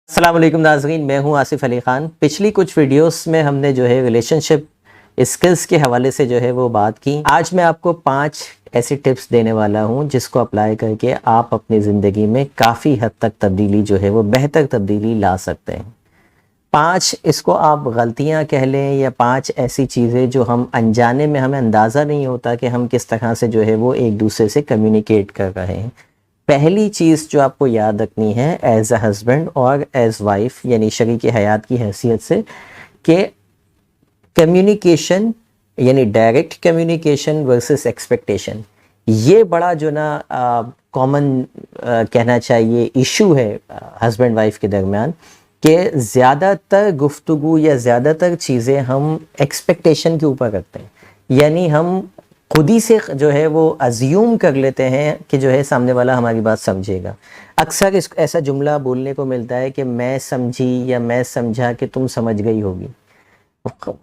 अस्सलाम वालेकुम नाज़रीन, मैं हूं आसिफ अली ख़ान। पिछली कुछ वीडियोस में हमने जो है रिलेशनशिप स्किल्स के हवाले से जो है वो बात की। आज मैं आपको 5 ऐसी टिप्स देने वाला हूं जिसको अप्लाई करके आप अपनी ज़िंदगी में काफ़ी हद तक तब्दीली जो है वो बेहतर तब्दीली ला सकते हैं। 5 इसको आप गलतियां कह लें या 5 ऐसी चीज़ें जो हम अनजाने में हमें अंदाज़ा नहीं होता कि हम किस तरह से जो है वो एक दूसरे से कम्युनिकेट कर रहे हैं। पहली चीज़ जो आपको याद रखनी है एज अ हस्बैंड और एज वाइफ यानी शरीक हयात की हैसियत से कि कम्युनिकेशन यानी डायरेक्ट कम्युनिकेशन वर्सेस एक्सपेक्टेशन, ये बड़ा जो ना कॉमन कहना चाहिए इशू है हस्बैंड वाइफ के दरमियान कि ज़्यादातर गुफ्तगू या ज़्यादातर चीज़ें हम एक्सपेक्टेशन के ऊपर करते हैं। यानी हम खुद ही से जो है वो अज्यूम कर लेते हैं कि जो है सामने वाला हमारी बात समझेगा। अक्सर इस ऐसा जुमला बोलने को मिलता है कि मैं समझी या मैं समझा कि तुम समझ गई होगी।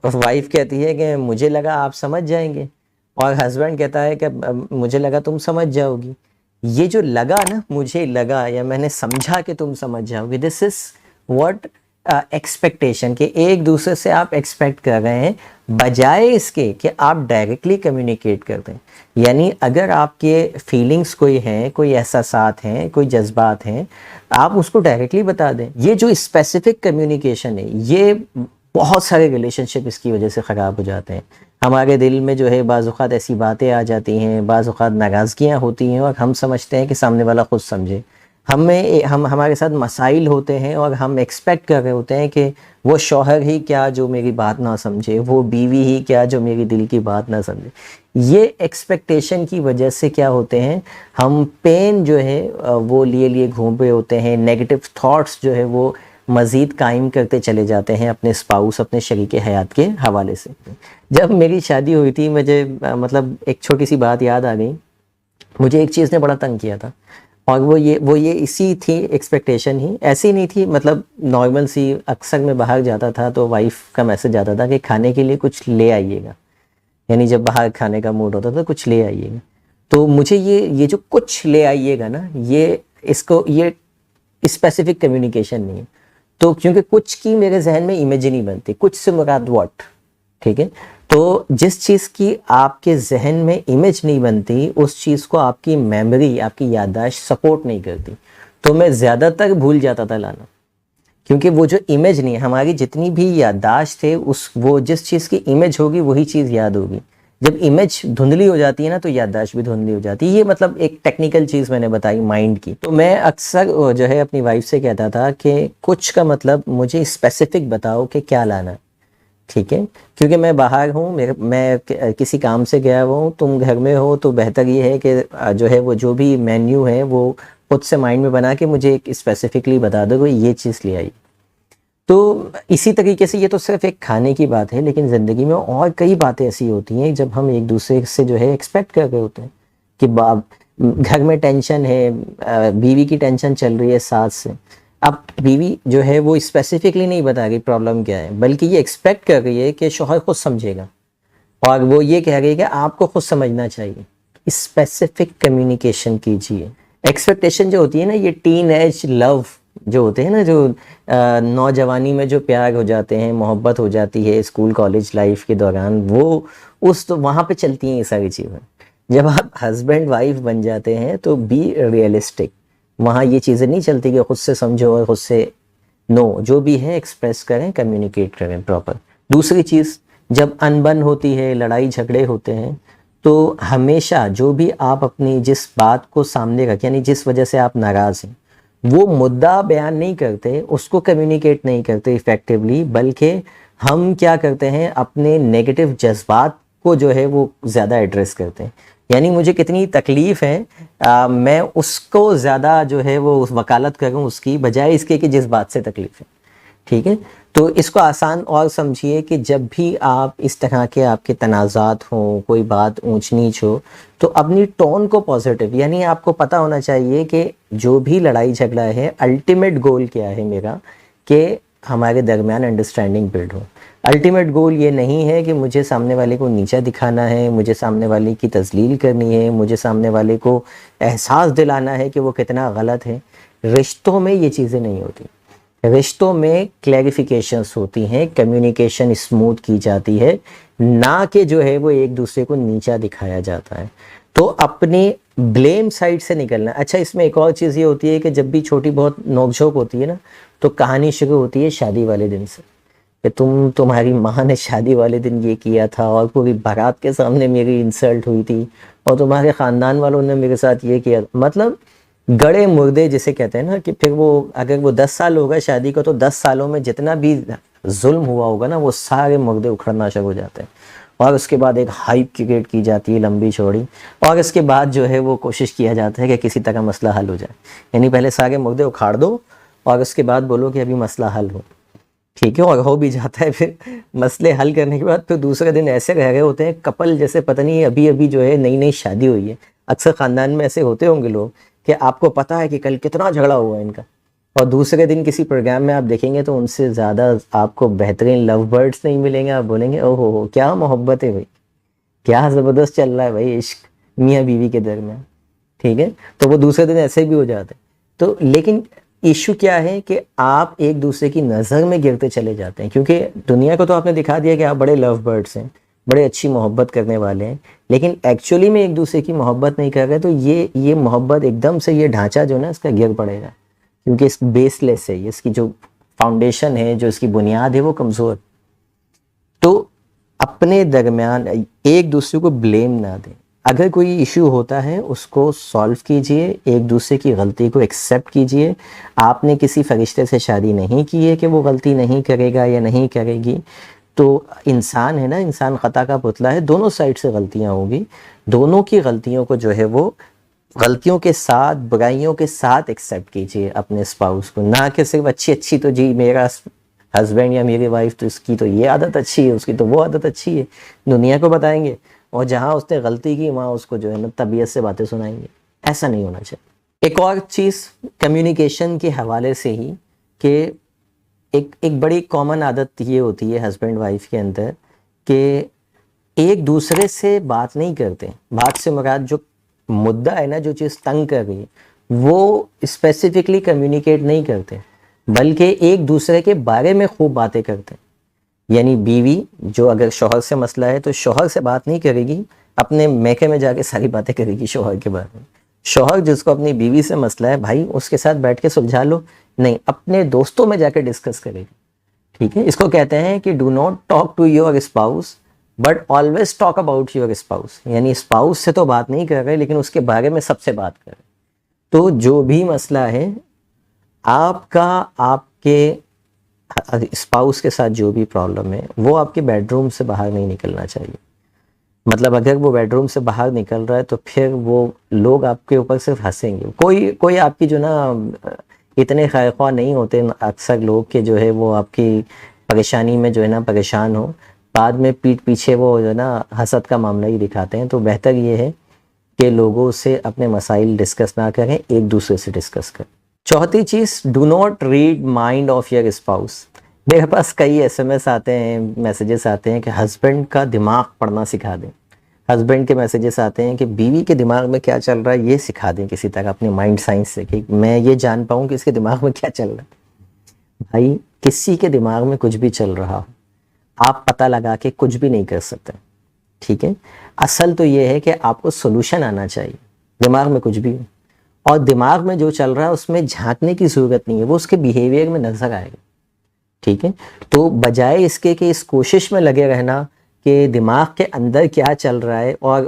वाइफ कहती है कि मुझे लगा आप समझ जाएंगे, और हस्बैंड कहता है कि मुझे लगा तुम समझ जाओगी। ये जो लगा ना, मुझे लगा या मैंने समझा कि तुम समझ जाओगी, दिस इज़ व्हाट एक्सपेक्टेशन के एक दूसरे से आप एक्सपेक्ट कर रहे हैं बजाय इसके कि आप डायरेक्टली कम्युनिकेट कर दें। यानी अगर आपके फीलिंग्स कोई हैं, कोई एहसासात हैं, कोई जज्बात हैं, आप उसको डायरेक्टली बता दें। ये जो स्पेसिफिक कम्युनिकेशन है, ये बहुत सारे रिलेशनशिप इसकी वजह से ख़राब हो जाते हैं। हमारे दिल में जो है बाज़ औक़ात ऐसी बातें आ जाती हैं, बाज़ औक़ात नाराज़गियाँ होती हैं और हम समझते हैं कि सामने वाला खुद समझे। हमारे साथ मसाइल होते हैं और हम एक्सपेक्ट कर रहे होते हैं कि वो शौहर ही क्या जो मेरी बात ना समझे, वो बीवी ही क्या जो मेरी दिल की बात ना समझे। ये एक्सपेक्टेशन की वजह से क्या होते हैं, हम पेन जो है वो लिए घूम रहे होते हैं। नेगेटिव थॉट्स जो है वो मज़ीद कायम करते चले जाते हैं अपने स्पाउस, अपने शरीक हयात के हवाले से। जब मेरी शादी हुई थी, मुझे मतलब एक छोटी सी बात याद आ गई। मुझे एक चीज़ ने बड़ा तंग किया था और वो ये इसी थी एक्सपेक्टेशन ही। ऐसी नहीं थी, मतलब नॉर्मल सी। अक्सर मैं बाहर जाता था तो वाइफ का मैसेज आता था कि खाने के लिए कुछ ले आइएगा, यानी जब बाहर खाने का मूड होता था तो कुछ ले आइएगा। तो मुझे ये जो कुछ ले आइएगा ना, ये स्पेसिफिक कम्युनिकेशन नहीं है। तो क्योंकि कुछ की मेरे जहन में इमेज नहीं बनती, कुछ से मुराद व्हाट, ठीक है। तो जिस चीज़ की आपके जहन में इमेज नहीं बनती, उस चीज़ को आपकी मेमोरी, आपकी याददाश्त सपोर्ट नहीं करती। तो मैं ज़्यादातर भूल जाता था लाना, क्योंकि वो जो इमेज नहीं है, हमारी जितनी भी याददाश्त है वो जिस चीज़ की इमेज होगी वही चीज़ याद होगी। जब इमेज धुंधली हो जाती है ना, तो याददाश्त भी धुंधली हो जाती है। ये मतलब एक टेक्निकल चीज़ मैंने बताई माइंड की। तो मैं अक्सर जो है अपनी वाइफ से कहता था कि कुछ का मतलब मुझे स्पेसिफिक बताओ कि क्या लाना है, ठीक है। क्योंकि मैं बाहर हूँ, मैं किसी काम से गया हुआ हूँ, तुम घर में हो, तो बेहतर ये है कि जो है वो जो भी मेन्यू है वो खुद से माइंड में बना के मुझे एक स्पेसिफिकली बता दो कि ये चीज़ ले आई। तो इसी तरीके से ये तो सिर्फ एक खाने की बात है, लेकिन ज़िंदगी में और कई बातें ऐसी होती हैं जब हम एक दूसरे से जो है एक्सपेक्ट कर रहे होते हैं कि घर में टेंशन है, बीवी की टेंशन चल रही है सास से। अब बीवी जो है वो स्पेसिफिकली नहीं बता रही प्रॉब्लम क्या है, बल्कि ये एक्सपेक्ट कर रही है कि शौहर खुद समझेगा, और वो ये कह रही है कि आपको खुद समझना चाहिए। स्पेसिफिक कम्युनिकेशन कीजिए। एक्सपेक्टेशन जो होती है ना, ये टीन एज लव जो होते हैं ना, जो नौजवानी में जो प्यार हो जाते हैं, मोहब्बत हो जाती है स्कूल कॉलेज लाइफ के दौरान, वो तो वहाँ पे चलती हैं ये सारी चीज़ें। जब आप हस्बैंड वाइफ बन जाते हैं तो बी रियलिस्टिक। वहाँ ये चीज़ें नहीं चलती कि खुद से समझो और खुद से नो, जो भी है एक्सप्रेस करें, कम्युनिकेट करें प्रॉपर। दूसरी चीज़, जब अनबन होती है, लड़ाई झगड़े होते हैं, तो हमेशा जो भी आप अपनी जिस बात को सामने रखें, यानी जिस वजह से आप नाराज़ हैं, वो मुद्दा बयान नहीं करते, उसको कम्युनिकेट नहीं करते इफ़ेक्टिवली, बल्कि हम क्या करते हैं, अपने नेगेटिव जज्बात को जो है वो ज़्यादा एड्रेस करते हैं। यानी मुझे कितनी तकलीफ़ है, मैं उसको ज़्यादा जो है वो वकालत करूँ उसकी, बजाय इसके कि जिस बात से तकलीफ़ है, ठीक है। तो इसको आसान और समझिए कि जब भी आप इस तरह के आपके तनाज़ात हों, कोई बात ऊंच नीच हो, तो अपनी टोन को पॉजिटिव, यानी आपको पता होना चाहिए कि जो भी लड़ाई झगड़ा है, अल्टीमेट गोल क्या है मेरा, कि हमारे दरमियान अंडरस्टैंडिंग बिल्ड हो। अल्टीमेट गोल ये नहीं है कि मुझे सामने वाले को नीचा दिखाना है, मुझे सामने वाले की तज़लील करनी है, मुझे सामने वाले को एहसास दिलाना है कि वो कितना गलत है। रिश्तों में ये चीज़ें नहीं होती। رشتوں میں کلیریفیکیشنس ہوتی ہیں, کمیونیکیشن اسموتھ کی جاتی ہے, نہ کہ جو ہے وہ ایک دوسرے کو نیچا دکھایا جاتا ہے. تو اپنی بلیم سائڈ سے نکلنا. اچھا, اس میں ایک اور چیز یہ ہوتی ہے کہ جب بھی چھوٹی بہت نوک جھوک ہوتی ہے نا, تو کہانی شروع ہوتی ہے شادی والے دن سے, کہ تمہاری ماں نے شادی والے دن یہ کیا تھا, اور پوری بارات کے سامنے میری انسلٹ ہوئی تھی, اور تمہارے خاندان والوں نے میرے ساتھ یہ کیا. مطلب گڑے مردے جسے کہتے ہیں نا, کہ پھر وہ اگر وہ 10 سال ہوگا شادی کو, تو 10 سالوں میں جتنا بھی ظلم ہوا ہوگا نا, وہ سارے مردے اکھڑنا شروع ہو جاتے ہیں. اور اس کے بعد ایک ہائپ کریٹ کی جاتی ہے لمبی چوڑی, اور اس کے بعد جو ہے وہ کوشش کیا جاتا ہے کہ کسی طرح مسئلہ حل ہو جائے. یعنی پہلے سارے مردے اکھاڑ دو, اور اس کے بعد بولو کہ ابھی مسئلہ حل ہو. ٹھیک ہے, اور ہو بھی جاتا ہے. پھر مسئلے حل کرنے کے بعد پھر دوسرے دن ایسے رہ گئے ہوتے ہیں کپل جیسے پتہ نہیں ابھی ابھی جو ہے نئی نئی شادی ہوئی ہے. اکثر خاندان میں ایسے ہوتے ہوں گے لوگ کہ آپ کو پتہ ہے کہ کل کتنا جھگڑا ہوا ہے ان کا, اور دوسرے دن کسی پروگرام میں آپ دیکھیں گے تو ان سے زیادہ آپ کو بہترین لو برڈس نہیں ملیں گے. آپ بولیں گے او ہو کیا محبت ہے بھائی, کیا زبردست چل رہا ہے بھائی عشق میاں بیوی کے درمیان. ٹھیک ہے, تو وہ دوسرے دن ایسے بھی ہو جاتے ہیں. تو لیکن ایشو کیا ہے کہ آپ ایک دوسرے کی نظر میں گرتے چلے جاتے ہیں, کیونکہ دنیا کو تو آپ نے دکھا دیا کہ آپ بڑے لو برڈس ہیں, بڑے اچھی محبت کرنے والے ہیں, لیکن ایکچولی میں ایک دوسرے کی محبت نہیں کر رہے. تو یہ محبت ایک دم سے یہ ڈھانچہ جو نا اس کا گر پڑے گا, کیونکہ اس بیس لیس ہے, اس کی جو فاؤنڈیشن ہے, جو اس کی بنیاد ہے وہ کمزور. تو اپنے درمیان ایک دوسرے کو بلیم نہ دیں. اگر کوئی ایشو ہوتا ہے اس کو سالو کیجئے, ایک دوسرے کی غلطی کو ایکسیپٹ کیجئے. آپ نے کسی فرشتے سے شادی نہیں کی ہے کہ وہ غلطی نہیں کرے گا یا نہیں کرے گی. تو انسان ہے نا, انسان خطا کا پتلا ہے, دونوں سائڈ سے غلطیاں ہوگی. دونوں کی غلطیوں کو جو ہے وہ غلطیوں کے ساتھ, برائیوں کے ساتھ ایکسیپٹ کیجئے اپنے اسپاؤس کو, نہ کہ صرف اچھی تو جی میرا ہسبینڈ یا میری وائف تو اس کی تو یہ عادت اچھی ہے, اس کی تو وہ عادت اچھی ہے, دنیا کو بتائیں گے, اور جہاں اس نے غلطی کی وہاں اس کو جو ہے نا طبیعت سے باتیں سنائیں گے. ایسا نہیں ہونا چاہیے. ایک اور چیز کمیونیکیشن کے حوالے سے ہی, کہ ایک بڑی کامن عادت یہ ہوتی ہے ہسبینڈ وائف کے اندر کہ ایک دوسرے سے بات نہیں کرتے. بات سے مراد جو مدعا ہے نا, جو چیز تنگ کر رہی ہے, وہ اسپیسیفکلی کمیونیکیٹ نہیں کرتے, بلکہ ایک دوسرے کے بارے میں خوب باتیں کرتے ہیں. یعنی بیوی جو اگر شوہر سے مسئلہ ہے تو شوہر سے بات نہیں کرے گی, اپنے میکے میں جا کے ساری باتیں کرے گی شوہر کے بارے میں. شوہر جس کو اپنی بیوی سے مسئلہ ہے, بھائی اس کے ساتھ بیٹھ کے سلجھا لو, نہیں اپنے دوستوں میں جا کے ڈسکس کرے گی. ٹھیک ہے, اس کو کہتے ہیں کہ do not talk to your spouse but always talk about your spouse. یعنی اسپاؤس سے تو بات نہیں کر رہے, لیکن اس کے بارے میں سب سے بات کر رہے. تو جو بھی مسئلہ ہے آپ کا, آپ کے اسپاؤس کے ساتھ جو بھی پرابلم ہے, وہ آپ کے بیڈ روم سے باہر نہیں نکلنا چاہیے. مطلب اگر وہ بیڈ روم سے باہر نکل رہا ہے تو پھر وہ لوگ آپ کے اوپر صرف ہنسیں گے. کوئی آپ کی جو نا اتنے خیر خواہ نہیں ہوتے اکثر لوگ, کہ جو ہے وہ آپ کی پریشانی میں جو ہے نا پریشان ہو, بعد میں پیٹھ پیچھے وہ جو ہے نا حسد کا معاملہ ہی دکھاتے ہیں. تو بہتر یہ ہے کہ لوگوں سے اپنے مسائل ڈسکس نہ کریں, ایک دوسرے سے ڈسکس کریں. چوتھی چیز, do not read mind of your spouse. میرے پاس کئی SMS آتے ہیں, میسیجز آتے ہیں کہ ہسبینڈ کا دماغ پڑھنا سکھا دیں. ہسبینڈ کے میسیجز آتے ہیں کہ بیوی کے دماغ میں کیا چل رہا ہے یہ سکھا دیں کسی طرح اپنے مائنڈ سائنس سے, کہ میں یہ جان پاؤں کہ اس کے دماغ میں کیا چل رہا ہے. بھائی کسی کے دماغ میں کچھ بھی چل رہا ہو, آپ پتہ لگا کے کچھ بھی نہیں کر سکتے. ٹھیک ہے, اصل تو یہ ہے کہ آپ کو سولوشن آنا چاہیے. دماغ میں کچھ بھی ہو, اور دماغ میں جو چل رہا ہے اس میں جھانکنے کی ضرورت نہیں ہے, وہ اس کے بیہیویئر میں نظر آئے گا. ٹھیک ہے, تو بجائے اس کے کہ اس کوشش میں لگے رہنا کہ دماغ کے اندر کیا چل رہا ہے, اور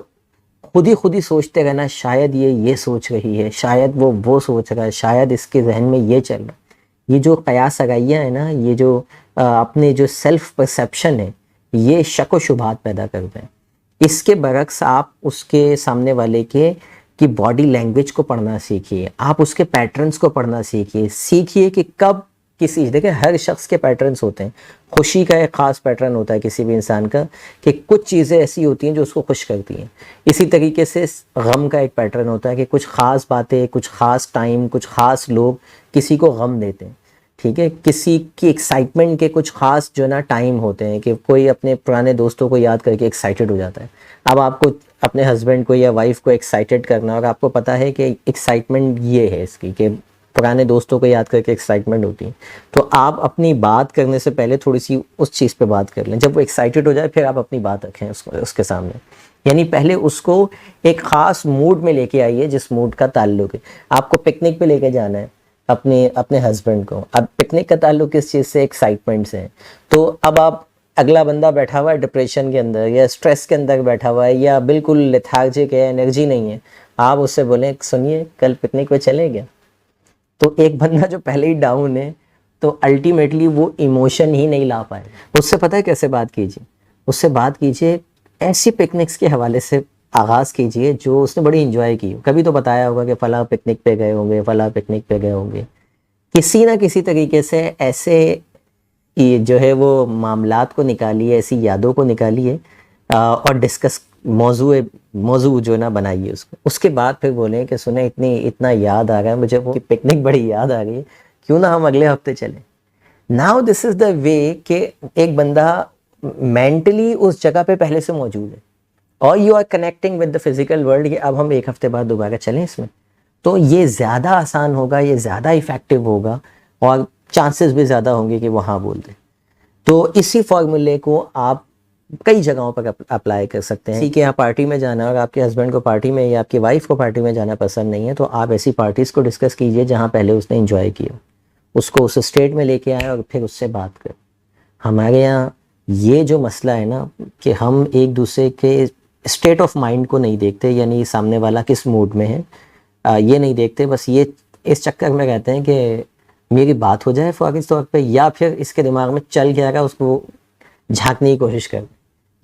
خود ہی سوچتے رہنا شاید یہ سوچ رہی ہے, شاید وہ سوچ رہا ہے, شاید اس کے ذہن میں یہ چل رہا ہے. یہ جو قیاس آرائیاں ہیں نا, یہ جو اپنے جو سیلف پرسیپشن ہے, یہ شک و شبہات پیدا کرتے ہیں. اس کے برعکس آپ اس کے سامنے والے کی باڈی لینگویج کو پڑھنا سیکھیے, آپ اس کے پیٹرنز کو پڑھنا سیکھیے کہ کب کسی, دیکھیں ہر شخص کے پیٹرنز ہوتے ہیں. خوشی کا ایک خاص پیٹرن ہوتا ہے کسی بھی انسان کا, کہ کچھ چیزیں ایسی ہوتی ہیں جو اس کو خوش کرتی ہیں. اسی طریقے سے غم کا ایک پیٹرن ہوتا ہے کہ کچھ خاص باتیں, کچھ خاص ٹائم, کچھ خاص لوگ کسی کو غم دیتے ہیں. ٹھیک ہے, کسی کی ایکسائٹمنٹ کے کچھ خاص جو نا ٹائم ہوتے ہیں, کہ کوئی اپنے پرانے دوستوں کو یاد کر کے ایکسائٹڈ ہو جاتا ہے. اب آپ کو اپنے ہسبینڈ کو یا وائف کو ایکسائٹڈ کرنا, اور آپ کو پتہ ہے کہ ایکسائٹمنٹ یہ ہے اس کی کہ पुराने दोस्तों को याद करके एक्साइटमेंट होती है, तो आप अपनी बात करने से पहले थोड़ी सी उस चीज़ पे बात कर लें। जब वो एक्साइटेड हो जाए फिर आप अपनी बात रखें उसके सामने, यानी पहले उसको एक ख़ास मूड में लेके आइए जिस मूड का ताल्लुक है। आपको पिकनिक पे लेके जाना है अपने हस्बैंड को, अब पिकनिक का ताल्लुक किस चीज़ से, एक्साइटमेंट से, तो अब आप अगला बंदा बैठा हुआ है डिप्रेशन के अंदर या स्ट्रेस के अंदर बैठा हुआ है या बिल्कुल लेथार्जिक है, एनर्जी नहीं है, आप उससे बोलें सुनिए कल पिकनिक पे चले क्या, तो एक बंदा जो पहले ही डाउन है तो अल्टीमेटली वो इमोशन ही नहीं ला पाए। उससे पता है कैसे बात कीजिए, उससे बात कीजिए ऐसी पिकनिक्स के हवाले से आगाज़ कीजिए जो उसने बड़ी इंजॉय की हो। कभी तो बताया होगा कि फ़लाँ पिकनिक पे गए होंगे, फ़लाँ पिकनिक पे गए होंगे, किसी ना किसी तरीके से ऐसे ये जो है वो मामलात को निकालिए, ऐसी यादों को निकालिए और डिस्कस मौजू जो ना बनाइए उसको। उसके बाद फिर बोलें कि सुने इतना याद आ रहा है मुझे, वो पिकनिक बड़ी याद आ रही है, क्यों ना हम अगले हफ्ते चलें। Now this is the way कि एक बंदा मेंटली उस जगह पे पहले से मौजूद है और you are connecting with the physical world कि अब हम एक हफ्ते बाद दोबारा चलें इसमें, तो ये ज़्यादा आसान होगा, ये ज़्यादा इफ़ेक्टिव होगा और चांसेस भी ज़्यादा होंगे कि वो हाँ बोल दें। तो इसी फॉर्मूले को आप कई जगहों पर अप्लाई कर सकते हैं। कि यहाँ पार्टी में जाना और आपके हस्बैंड को पार्टी में या आपकी वाइफ को पार्टी में जाना पसंद नहीं है, तो आप ऐसी पार्टीज़ को डिस्कस कीजिए जहाँ पहले उसने एंजॉय किया, उसको उस स्टेट में लेके आए और फिर उससे बात करें। हमारे यहाँ ये जो मसला है ना कि हम एक दूसरे के स्टेट ऑफ माइंड को नहीं देखते, यानी सामने वाला किस मूड में है ये नहीं देखते, बस ये इस चक्कर में रहते हैं कि मेरी बात हो जाए फौरी तौर पे, या फिर इसके दिमाग में चल गया है उसको झांकने की कोशिश कर,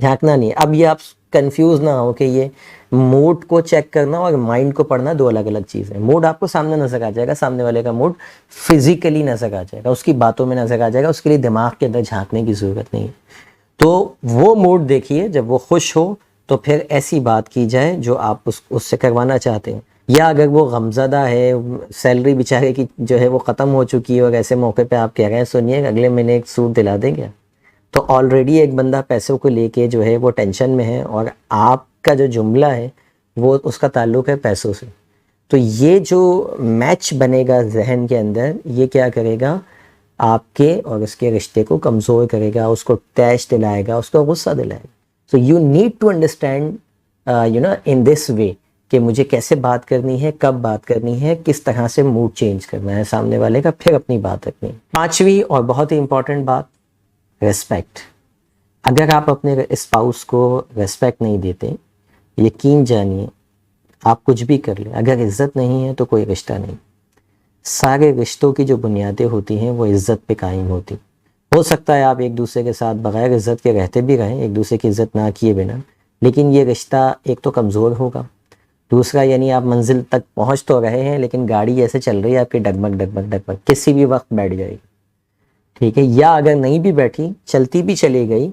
झांकना नहीं। अब ये आप कंफ्यूज ना हो कि ये मूड को चेक करना और माइंड को पढ़ना दो अलग अलग चीज़ है। मूड आपको सामने नजर आ जाएगा, सामने वाले का मूड फिजिकली नजर आ जाएगा, उसकी बातों में नजर आ जाएगा, उसके लिए दिमाग के अंदर झांकने की ज़रूरत नहीं है। तो वो मूड देखिए, जब वो खुश हो तो फिर ऐसी बात की जाए जो आप उससे करवाना चाहते हैं। या अगर वो गमज़दा है, सैलरी बेचारे की जो है वो ख़त्म हो चुकी है और ऐसे मौके पे आप कह रहे हैं सुनिए अगले महीने एक सूट दिला दें क्या, तो ऑलरेडी एक बंदा पैसों को लेके जो है वो टेंशन में है और आपका जो जुमला है वो उसका ताल्लुक़ है पैसों से। तो ये जो मैच बनेगा जहन के अंदर, ये क्या करेगा, आपके और उसके रिश्ते को कमज़ोर करेगा, उसको तैश दिलाएगा, उसको गुस्सा दिलाएगा। So you need to understand in this way कि मुझे कैसे बात करनी है, कब बात करनी है, किस तरह से मूड चेंज करना है सामने वाले का, फिर अपनी बात रखनी है। पांचवी और बहुत ही इंपॉर्टेंट बात, रेस्पेक्ट। अगर आप अपने स्पाउस को रेस्पेक्ट नहीं देते, यकीन जानिए आप कुछ भी कर लें, अगर इज़्ज़त नहीं है तो कोई रिश्ता नहीं। सारे रिश्तों की जो बुनियादें होती हैं वो इज़्ज़त पे कायम होती। हो सकता है आप एक दूसरे के साथ बग़ैर इज़्ज़त के रहते भी रहें, एक दूसरे की इज़्ज़त ना किए बिना, लेकिन ये रिश्ता एक तो कमज़ोर होगा, दूसरा यानी आप मंजिल तक पहुंच तो रहे हैं लेकिन गाड़ी ऐसे चल रही है आपकी डगमग डगमग डगमग, किसी भी वक्त बैठ जाएगी, ठीक है, या अगर नहीं भी बैठी चलती भी चली गई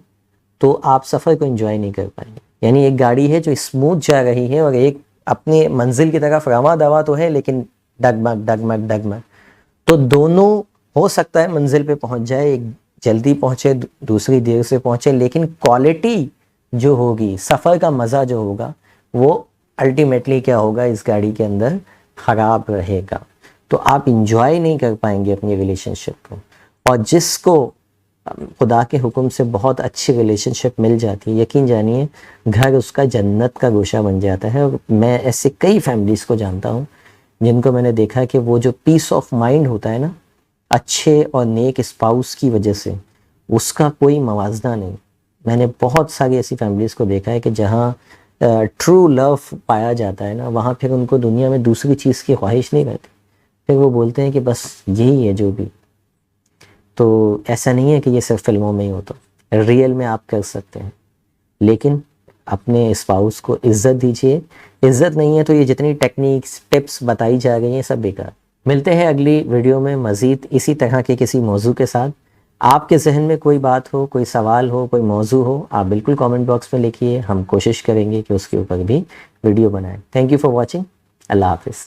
तो आप सफ़र को एंजॉय नहीं कर पाएंगे। यानी एक गाड़ी है जो स्मूथ जा रही है और एक अपने मंजिल की तरफ रवा दवा तो है लेकिन डगमग डगमग डगमग, तो दोनों हो सकता है मंजिल पे पहुंच जाए, एक जल्दी पहुंचे दूसरी देर से पहुंचे, लेकिन क्वालिटी जो होगी, सफ़र का मज़ा जो होगा वो अल्टीमेटली क्या होगा, इस गाड़ी के अंदर ख़राब रहेगा। तो आप इंजॉय नहीं कर पाएंगे अपनी रिलेशनशिप को। और जिसको खुदा के हुक्म से बहुत अच्छी रिलेशनशिप मिल जाती है, यकीन जानिए घर उसका जन्नत का गोशा बन जाता है। और मैं ऐसे कई फैमिलीज़ को जानता हूँ जिनको मैंने देखा कि वो जो पीस ऑफ माइंड होता है ना अच्छे और नेक स्पाउस की वजह से, उसका कोई मवाजना नहीं। मैंने बहुत सारी ऐसी फैमिलीज़ को देखा है कि जहाँ ट्रू लव पाया जाता है ना, वहाँ फिर उनको दुनिया में दूसरी चीज़ की ख्वाहिश नहीं रहती, फिर वो बोलते हैं कि बस यही है जो भी। तो ऐसा नहीं है कि ये सिर्फ फिल्मों में ही होता, रियल में आप कर सकते हैं, लेकिन अपने स्पाउस को इज़्ज़त दीजिए। इज़्ज़त नहीं है तो ये जितनी टेक्निक्स टिप्स बताई जा रही हैं सब बेकार। मिलते हैं अगली वीडियो में मज़ीद इसी तरह के किसी मौजू के साथ। आपके जहन में कोई बात हो, कोई सवाल हो, कोई मौजू हो, आप बिल्कुल कमेंट बॉक्स में लिखिए, हम कोशिश करेंगे कि उसके ऊपर भी वीडियो बनाएं। Thank you for watching. अल्लाह हाफिज़।